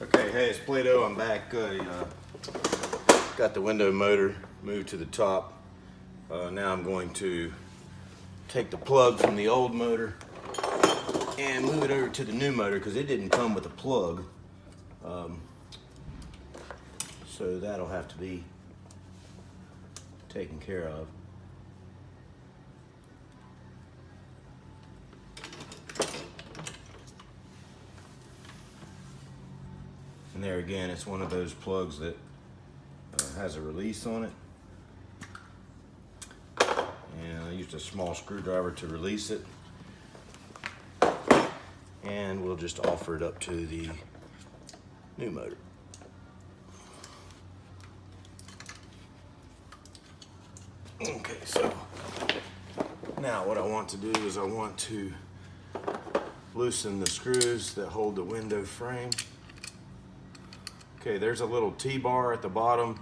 Okay, hey, it's Play-Doh. I'm back. Got the window motor moved to the top. Now I'm going to take the plug from the old motor and move it over to the new motor because it didn't come with a plug. So that'll have to be taken care of. And there again, it's one of those plugs that has a release on it. And I used a small screwdriver to release it. And we'll just offer it up to the new motor. Okay, so now what I want to do is I want to loosen the screws that hold the window frame. Okay, there's a little T-bar at the bottom.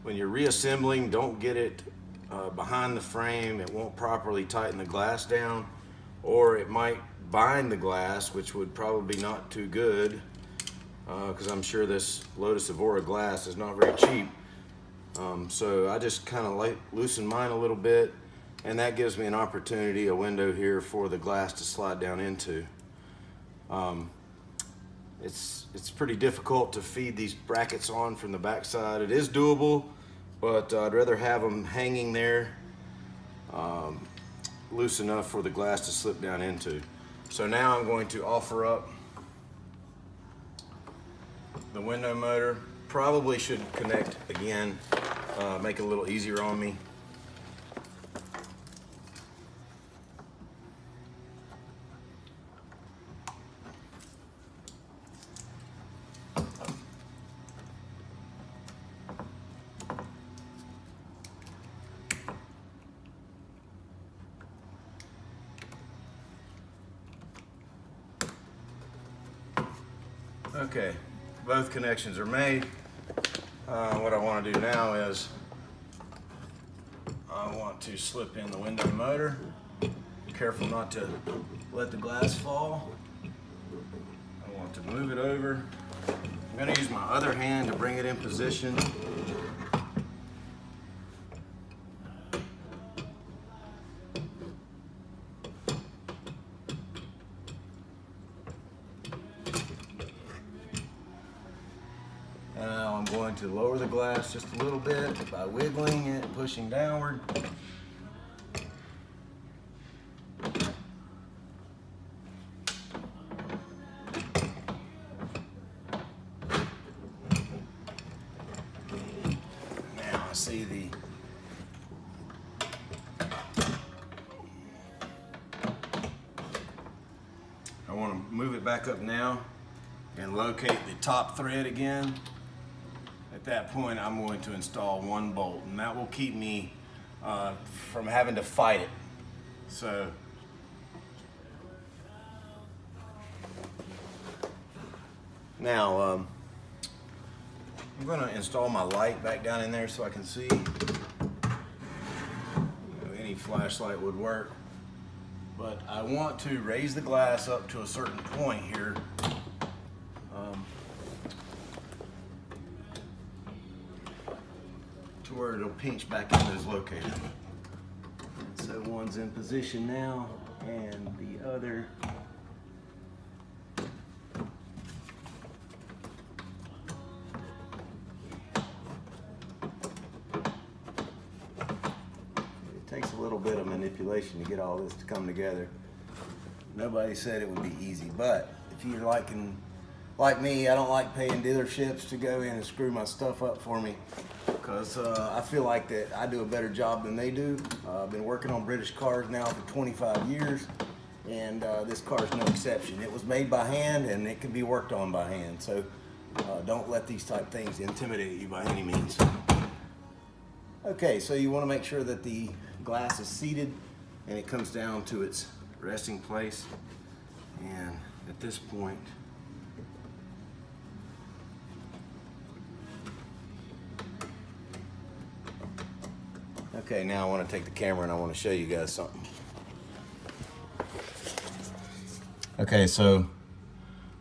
When you're reassembling, don't get it behind the frame. It won't properly tighten the glass down, or it might bind the glass, which would probably be not too good, because I'm sure this Lotus Evora glass is not very cheap. So I just kind of loosen mine a little bit, and that gives me an opportunity, a window here for the glass to slide down into. It's pretty difficult to feed these brackets on from the backside. It is doable, but I'd rather have them hanging there loose enough for the glass to slip down into. So now I'm going to offer up the window motor. Probably should connect again, make it a little easier on me. Okay, both connections are made. What I want to do now is I want to slip in the window motor. Be careful not to let the glass fall. I want to move it over. I'm going to use my other hand to bring it in position. Now I'm going to lower the glass just a little bit by wiggling it, pushing downward. Now I see I want to move it back up now and locate the top thread again. At that point, I'm going to install one bolt, and that will keep me from having to fight it. So now I'm going to install my light back down in there so I can see. Any flashlight would work, but I want to raise the glass up to a certain point here. Where it'll pinch back into this locator. So one's in position now, and the other it takes a little bit of manipulation to get all this to come together. Nobody said it would be easy, but if you're like me, I don't like paying dealerships to go in and screw my stuff up for me, because I feel like that I do a better job than they do. I've been working on British cars now for 25 years, and this car is no exception. It was made by hand, and it can be worked on by hand. So don't let these type things intimidate you by any means. Okay, so you want to make sure that the glass is seated and it comes down to its resting place. And at this point, okay, now I want to take the camera and I want to show you guys something. Okay, so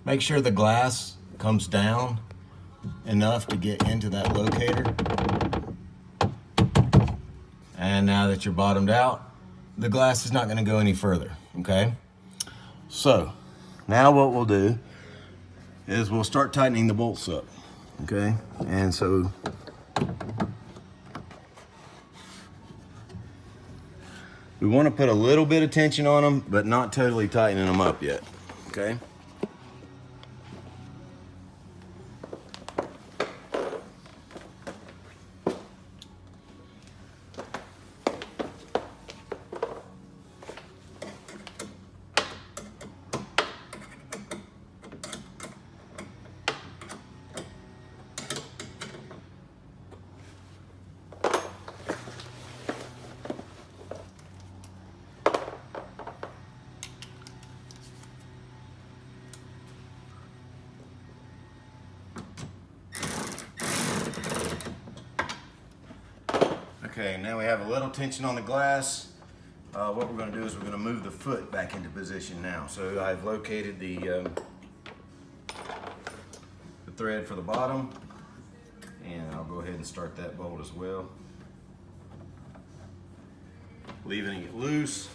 make sure the glass comes down enough to get into that locator. And now that you're bottomed out, the glass is not going to go any further, okay? So now what we'll do is we'll start tightening the bolts up, okay? And so we want to put a little bit of tension on them, but not totally tightening them up yet, okay? Okay, now we have a little tension on the glass. What we're going to do is we're going to move the foot back into position now. So I've located the thread for the bottom, and I'll go ahead and start that bolt as well. Leaving it loose,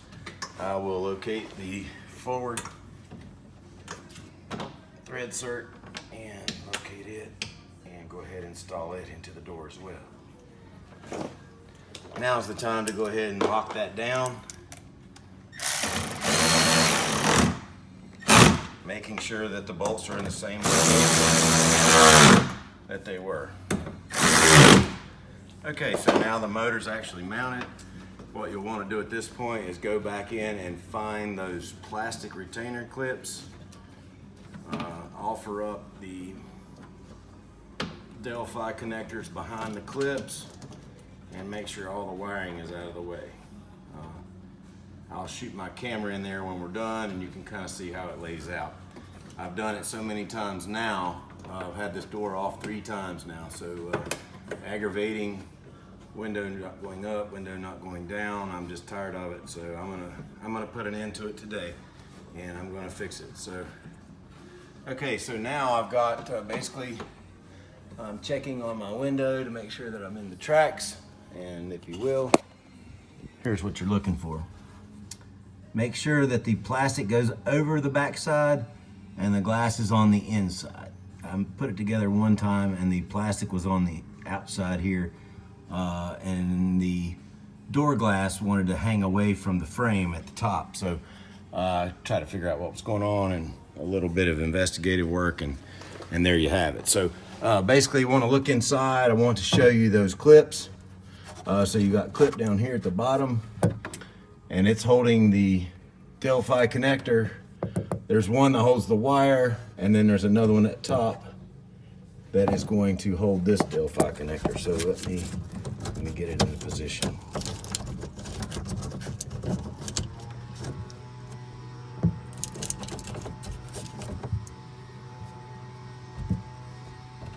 I will locate the forward thread cert and locate it and go ahead and install it into the door as well. Now's the time to go ahead and lock that down. Making sure that the bolts are in the same place that they were. Okay, so now the motor's actually mounted. What you'll want to do at this point is go back in and find those plastic retainer clips. Offer up the Delphi connectors behind the clips and make sure all the wiring is out of the way. I'll shoot my camera in there when we're done and you can kind of see how it lays out. I've done it so many times now. I've had this door off 3 times now, so aggravating. Window not going up, window not going down. I'm just tired of it, so I'm gonna put an end to it today, and I'm gonna fix it. So, okay, so now I've got basically I'm checking on my window to make sure that I'm in the tracks, and if you will, here's what you're looking for. Make sure that the plastic goes over the backside and the glass is on the inside. I put it together one time and the plastic was on the outside here. And the door glass wanted to hang away from the frame at the top. So I tried to figure out what was going on and a little bit of investigative work, and there you have it. So basically you want to look inside. I want to show you those clips. So you got clip down here at the bottom and it's holding the Delphi connector. There's one that holds the wire, and then there's another one at the top that is going to hold this Delphi connector. So let me get it into position.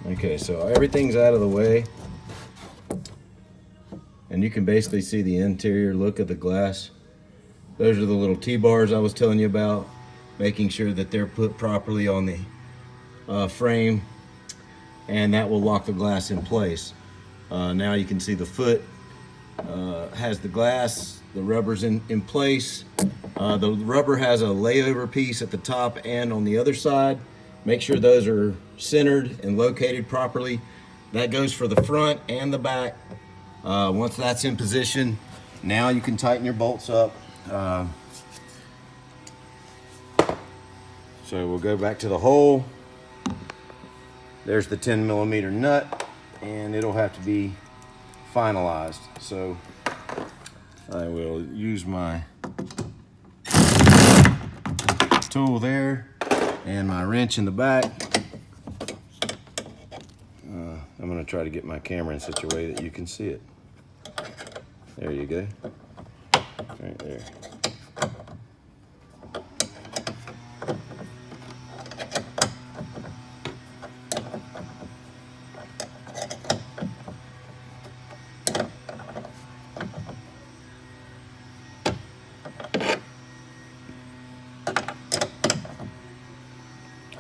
Okay, so everything's out of the way, and you can basically see the interior look of the glass. Those are the little T-bars I was telling you about, making sure that they're put properly on the frame, and that will lock the glass in place. Now you can see the foot has the glass, the rubber's in place. The rubber has a layover piece at the top and on the other side. Make sure those are centered and located properly. That goes for the front and the back. Once that's in position, now you can tighten your bolts up. So we'll go back to the hole. There's the 10mm nut, and it'll have to be finalized. So I will use my tool there and my wrench in the back. I'm going to try to get my camera in such a way that you can see it. There you go. Right there.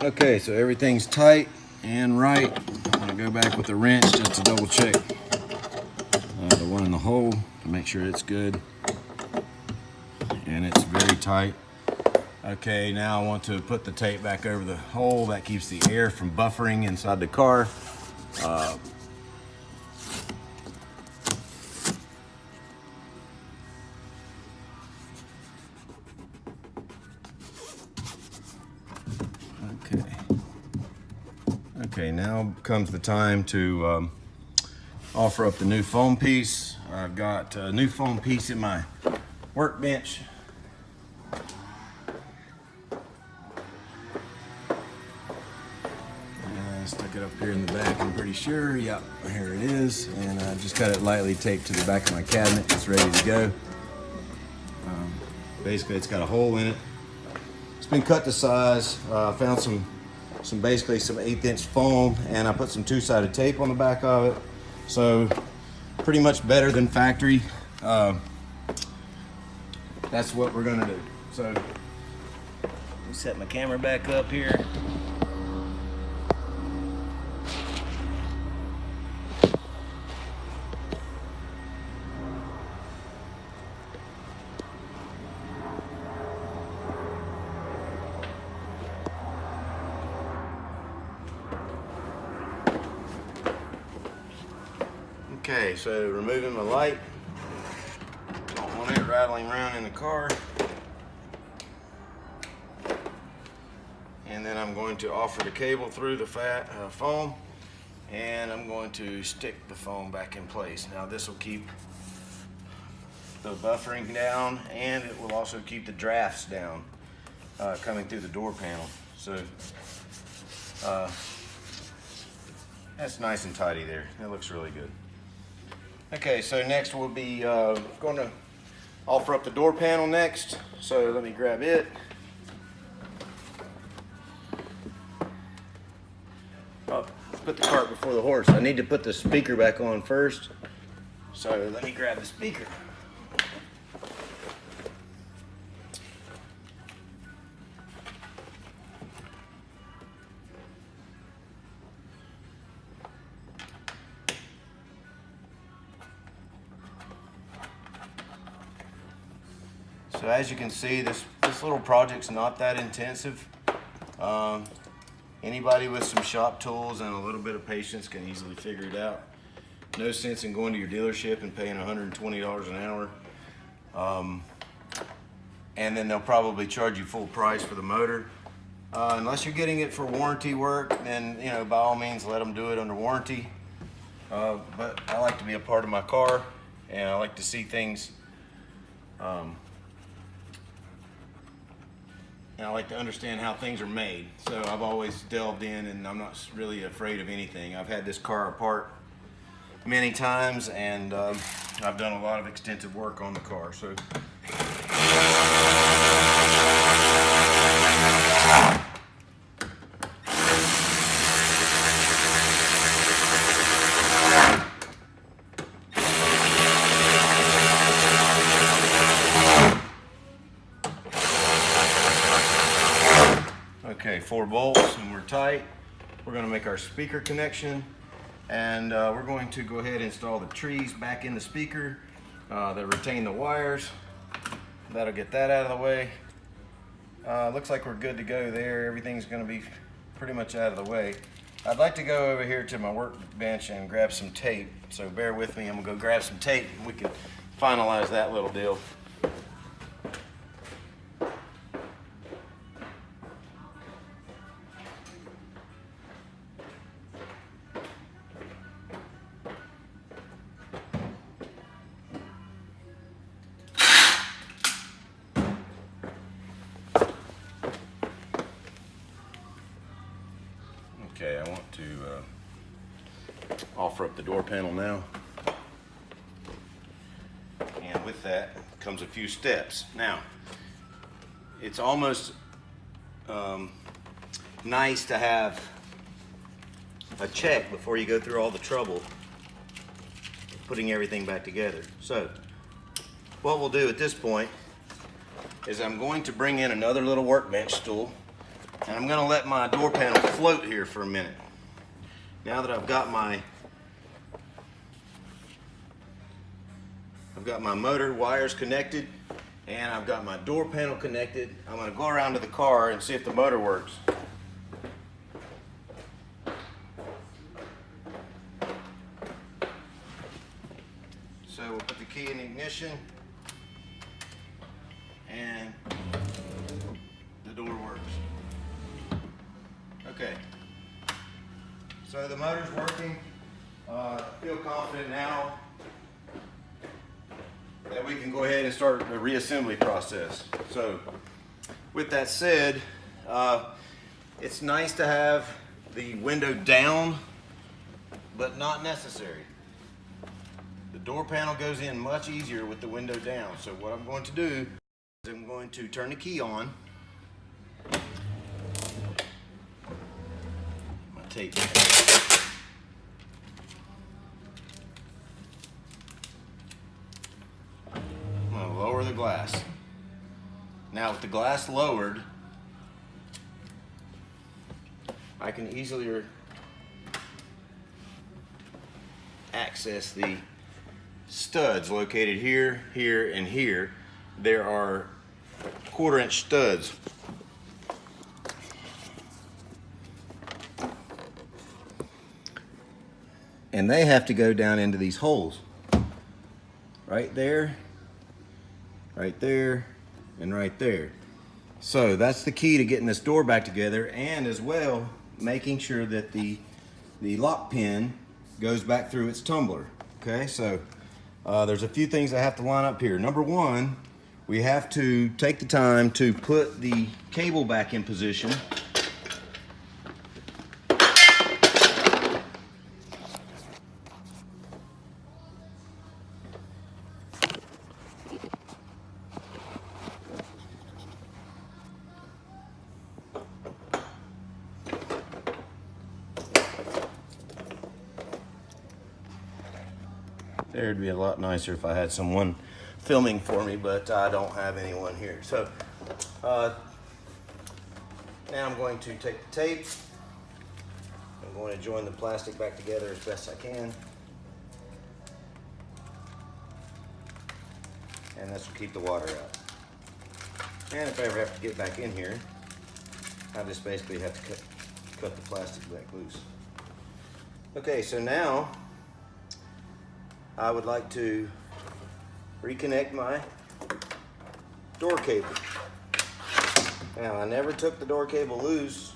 Okay, so everything's tight. and right. I'm gonna go back with the wrench just to double check the one in the hole to make sure it's good. And it's very tight. Okay, now I want to put the tape back over the hole. That keeps the air from buffering inside the car. Okay, now comes the time to offer up the new foam piece. I've got a new foam piece in my workbench. Stuck it up here in the back, I'm pretty sure. Yep, here it is. And I just got it lightly taped to the back of my cabinet. It's ready to go. Basically, it's got a hole in it. It's been cut to size. I found some 1/8" foam, and I put some two-sided tape on the back of it. So pretty much better than factory. That's what we're gonna do. So let me set my camera back up here. Okay, so removing my light. Don't want it rattling around in the car. And then I'm going to offer the cable through the foam, and I'm going to stick the foam back in place. Now this will keep the buffering down, and it will also keep the drafts down coming through the door panel. So that's nice and tidy there. That looks really good. Okay, so next we'll be going to offer up the door panel next. So let me grab it. Oh, put the cart before the horse. I need to put the speaker back on first. So let me grab the speaker. So as you can see, this little project's not that intensive. Anybody with some shop tools and a little bit of patience can easily figure it out. No sense in going to your dealership and paying $120 an hour. And then they'll probably charge you full price for the motor. Unless you're getting it for warranty work, then by all means let them do it under warranty. But I like to be a part of my car, and I like to see things. And I like to understand how things are made. So I've always delved in, and I'm not really afraid of anything. I've had this car apart many times, and I've done a lot of extensive work on the car. So okay, 4 bolts, and we're tight. We're going to make our speaker connection, and we're going to go ahead and install the trees back in the speaker that retain the wires. That'll get that out of the way. Looks like we're good to go there. Everything's going to be pretty much out of the way. I'd like to go over here to my workbench and grab some tape, so bear with me. I'm going to go grab some tape, and we can finalize that little deal. Okay, I want to offer up the door panel now. And with that comes a few steps. Now, it's almost nice to have a check before you go through all the trouble of putting everything back together. So, what we'll do at this point is I'm going to bring in another little workbench stool, and I'm going to let my door panel float here for a minute. Now that I've got my motor wires connected and I've got my door panel connected, I'm going to go around to the car and see if the motor works. So we'll put the key in the ignition and the door works. Okay, so the motor's working. I feel confident now that we can go ahead and start the reassembly process. So with that said, it's nice to have the window down, but not necessary. The door panel goes in much easier with the window down. So what I'm going to do is I'm going to turn the key on. My tape. I'm going to lower the glass. Now with the glass lowered, I can easily access the studs located here, here, and here. There are 1/4-inch studs. And they have to go down into these holes. Right there, and right there. So that's the key to getting this door back together, and as well making sure that the lock pin goes back through its tumbler. Okay, so there's a few things I have to line up here. Number one, we have to take the time to put the cable back in position. It'd be a lot nicer if I had someone filming for me, but I don't have anyone here. So now I'm going to take the tape. I'm going to join the plastic back together as best I can. And this will keep the water out. And if I ever have to get back in here, I just basically have to cut the plastic back loose. Okay, so now I would like to reconnect my door cable. Now, I never took the door cable loose,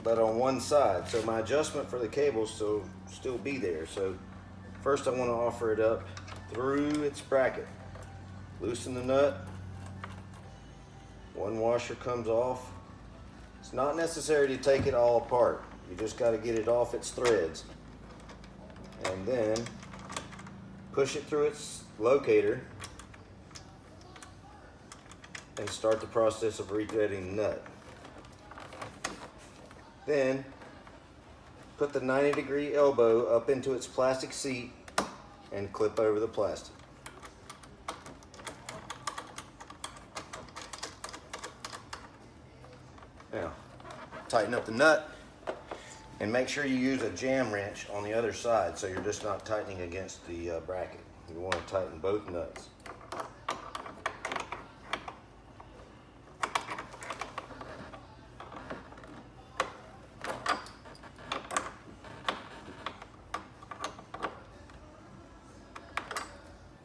but on one side, so my adjustment for the cable still be there. So first I want to offer it up through its bracket. Loosen the nut. One washer comes off. It's not necessary to take it all apart. You just got to get it off its threads. And then push it through its locator and start the process of rethreading the nut. Then put the 90-degree elbow up into its plastic seat and clip over the plastic. Now, tighten up the nut and make sure you use a jam wrench on the other side so you're just not tightening against the bracket. You want to tighten both nuts.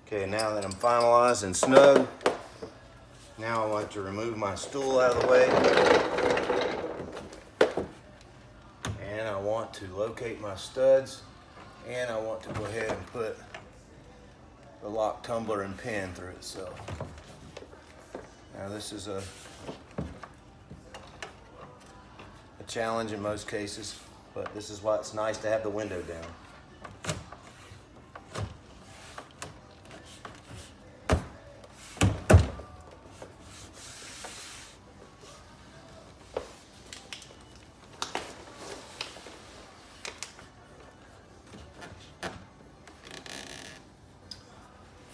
Okay, now that I'm finalized and snug, now I want to remove my stool out of the way. And I want to locate my studs, and I want to go ahead and put the lock tumbler and pin through itself. Now this is a challenge in most cases, but this is why it's nice to have the window down.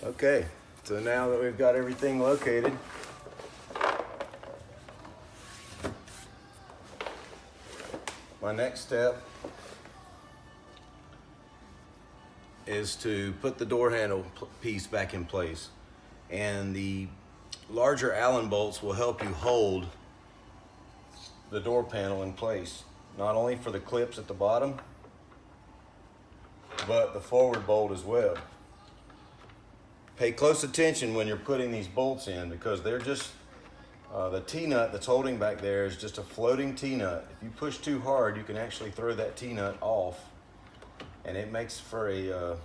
Okay, so now that we've got everything located, my next step is to put the door handle piece back in place. And the larger Allen bolts will help you hold the door panel in place, not only for the clips at the bottom, but the forward bolt as well. Pay close attention when you're putting these bolts in, because they're just, the T-nut that's holding back there is just a floating T-nut. If you push too hard, you can actually throw that T-nut off, and it makes for a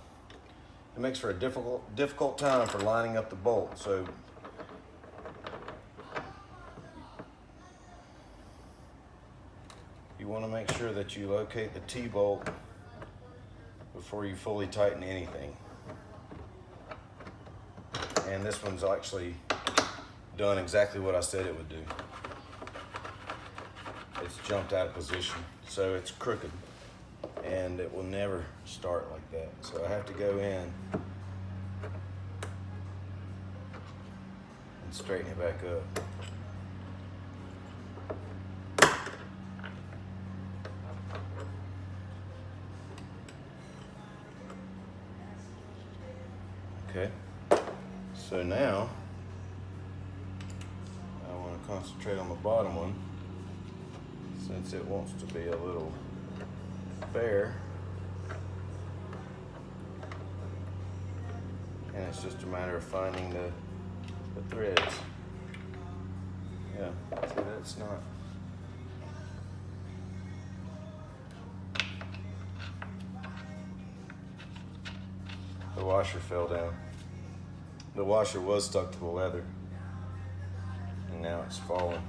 difficult time for lining up the bolt. So you want to make sure that you locate the T-bolt before you fully tighten anything. And this one's actually done exactly what I said it would do. It's jumped out of position, so it's crooked, and it will never start like that. So I have to go in and straighten it back up. Okay, so now I want to concentrate on the bottom one, since it wants to be a little bare, and it's just a matter of finding the threads. Yeah, see, that's not. The washer fell down. The washer was stuck to the leather, and now it's fallen.